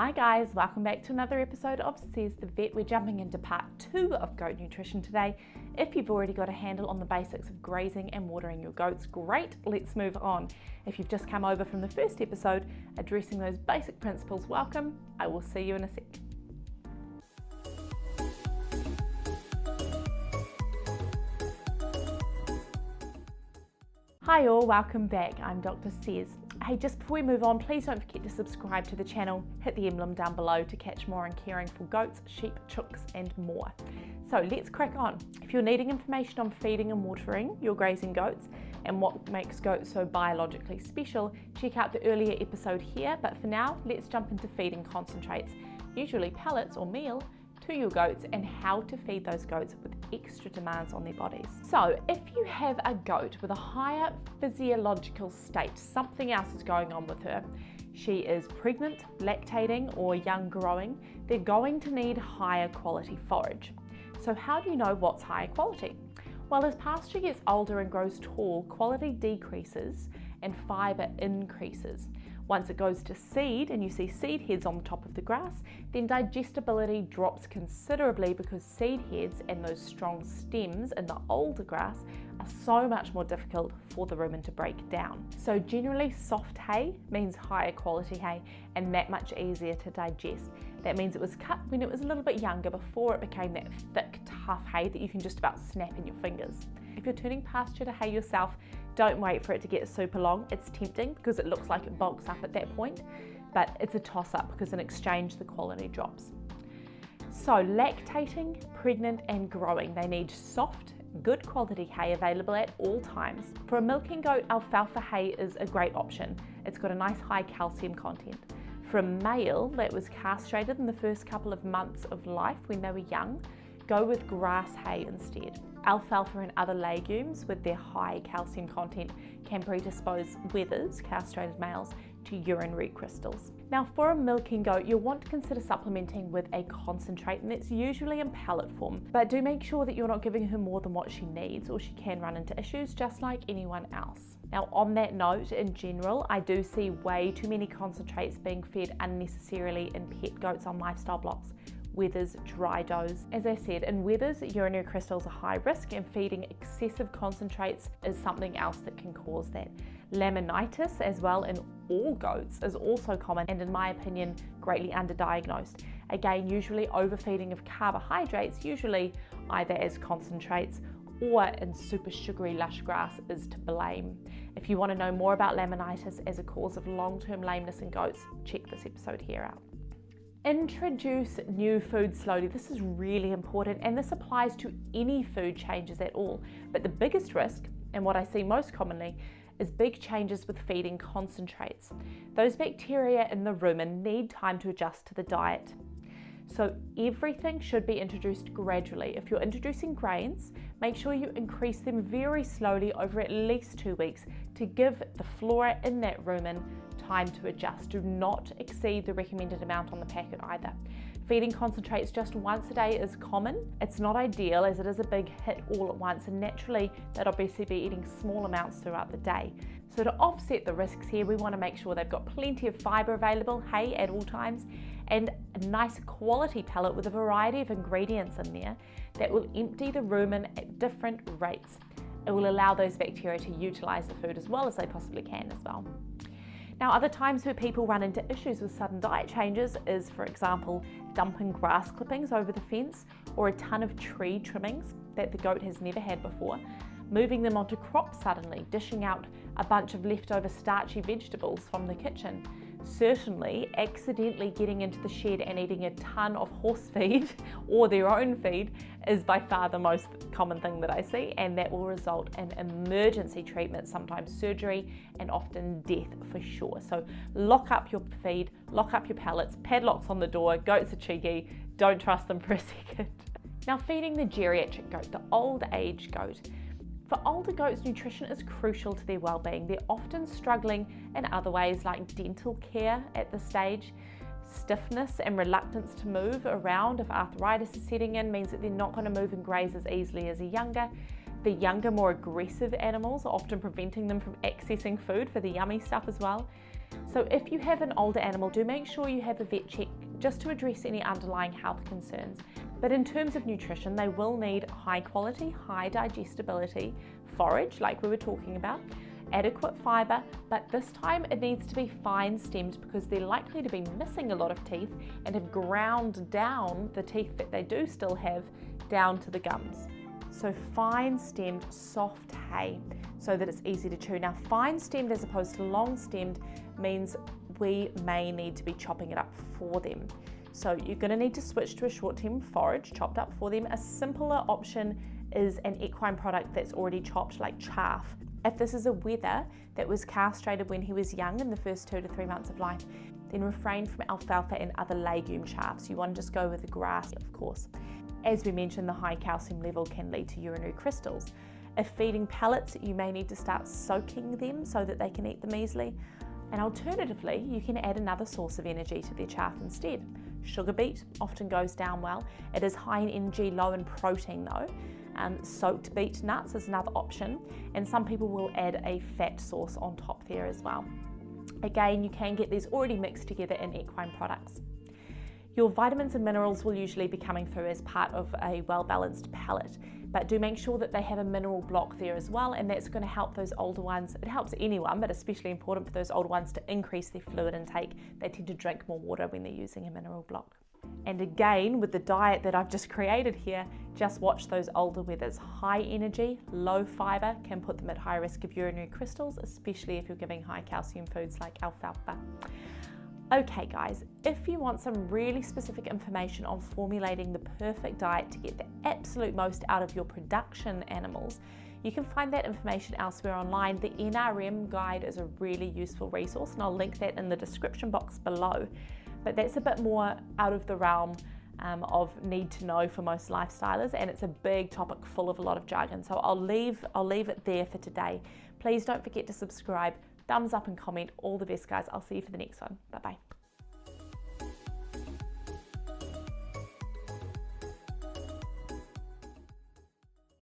Hi guys, welcome back to another episode of Sez the Vet. We're jumping into part 2 of goat nutrition today. If you've already got a handle on the basics of grazing and watering your goats, great, let's move on. If you've just come over from the first episode, addressing those basic principles, welcome. I will see you in a sec. Hi all, welcome back. I'm Dr. Sez. Hey, just before we move on, please don't forget to subscribe to the channel, hit the emblem down below to catch more on caring for goats, sheep, chooks and more. So let's crack on. If you're needing information on feeding and watering your grazing goats and what makes goats so biologically special, check out the earlier episode here, but for now, let's jump into feeding concentrates, usually pellets or meal, to your goats and how to feed those goats with extra demands on their bodies. So if you have a goat with a higher physiological state, something else is going on with her, she is pregnant, lactating or young growing, they're going to need higher quality forage. So how do you know what's higher quality? Well, as pasture gets older and grows tall, quality decreases and fibre increases. Once it goes to seed and you see seed heads on the top of the grass, then digestibility drops considerably because seed heads and those strong stems in the older grass are so much more difficult for the rumen to break down. So generally soft hay means higher quality hay and that much easier to digest. That means it was cut when it was a little bit younger before it became that thick, tough hay that you can just about snap in your fingers. If you're turning pasture to hay yourself, don't wait for it to get super long. It's tempting because it looks like it bulks up at that point, but it's a toss-up because in exchange the quality drops. So lactating, pregnant and growing, they need soft, good quality hay available at all times. For a milking goat, alfalfa hay is a great option. It's got a nice high calcium content. For a male that was castrated in the first couple of months of life when they were young, go with grass hay instead. Alfalfa and other legumes with their high calcium content can predispose wethers, castrated males, to urinary crystals. Now for a milking goat, you'll want to consider supplementing with a concentrate, and that's usually in pellet form, but do make sure that you're not giving her more than what she needs or she can run into issues just like anyone else. Now on that note, in general, I do see way too many concentrates being fed unnecessarily in pet goats on lifestyle blocks. Wethers, dry does. As I said, in wethers, urinary crystals are high risk and feeding excessive concentrates is something else that can cause that. Laminitis as well in all goats is also common and in my opinion greatly underdiagnosed. Again, usually overfeeding of carbohydrates, usually either as concentrates or in super sugary lush grass is to blame. If you want to know more about laminitis as a cause of long-term lameness in goats, check this episode here out. Introduce new food slowly. This is really important and this applies to any food changes at all. But the biggest risk, and what I see most commonly, is big changes with feeding concentrates. Those bacteria in the rumen need time to adjust to the diet. So everything should be introduced gradually. If you're introducing grains, make sure you increase them very slowly over at least 2 weeks to give the flora in that rumen time to adjust. Do not exceed the recommended amount on the packet either. Feeding concentrates just once a day is common. It's not ideal as it is a big hit all at once and naturally they'd obviously be eating small amounts throughout the day. So to offset the risks here, we want to make sure they've got plenty of fibre available, hay at all times, and a nice quality pellet with a variety of ingredients in there that will empty the rumen at different rates. It will allow those bacteria to utilise the food as well as they possibly can as well. Now, other times where people run into issues with sudden diet changes is, for example, dumping grass clippings over the fence or a ton of tree trimmings that the goat has never had before, moving them onto crops suddenly, dishing out a bunch of leftover starchy vegetables from the kitchen. Certainly, accidentally getting into the shed and eating a ton of horse feed or their own feed is by far the most common thing that I see, and that will result in emergency treatment, sometimes surgery, and often death for sure. So lock up your feed, lock up your pellets, padlocks on the door. Goats are cheeky, don't trust them for a second. Now feeding the geriatric goat, the old age goat. For older goats, nutrition is crucial to their well-being. They're often struggling in other ways like dental care at this stage. Stiffness and reluctance to move around if arthritis is setting in means that they're not going to move and graze as easily as a younger. The younger, more aggressive animals are often preventing them from accessing food for the yummy stuff as well. So if you have an older animal, do make sure you have a vet check just to address any underlying health concerns. But in terms of nutrition, they will need high quality, high digestibility forage, like we were talking about, adequate fibre, but this time it needs to be fine stemmed because they're likely to be missing a lot of teeth and have ground down the teeth that they do still have down to the gums. So fine stemmed, soft hay so that it's easy to chew. Now fine stemmed as opposed to long stemmed means we may need to be chopping it up for them. So you're going to need to switch to a short-term forage chopped up for them. A simpler option is an equine product that's already chopped, like Chaff. If this is a wether that was castrated when he was young in the first 2 to 3 months of life, then refrain from alfalfa and other legume chaffs. You want to just go with the grass, of course. As we mentioned, the high calcium level can lead to urinary crystals. If feeding pellets, you may need to start soaking them so that they can eat them easily. And alternatively, you can add another source of energy to their chaff instead. Sugar beet often goes down well. It is high in energy, low in protein though. Soaked beet nuts is another option, and some people will add a fat source on top there as well. Again, you can get these already mixed together in equine products. Your vitamins and minerals will usually be coming through as part of a well-balanced pellet, but do make sure that they have a mineral block there as well, and that's going to help those older ones. It helps anyone, but especially important for those older ones to increase their fluid intake. They tend to drink more water when they're using a mineral block. And again, with the diet that I've just created here, just watch those older wethers. High energy, low fibre can put them at high risk of urinary crystals, especially if you're giving high calcium foods like alfalfa. Okay guys, if you want some really specific information on formulating the perfect diet to get the absolute most out of your production animals, you can find that information elsewhere online. The NRM guide is a really useful resource, and I'll link that in the description box below. But that's a bit more out of the realm of need to know for most lifestylers, and it's a big topic full of a lot of jargon. So I'll leave it there for today. Please don't forget to subscribe, thumbs up and comment. All the best guys. I'll see you for the next one. Bye bye.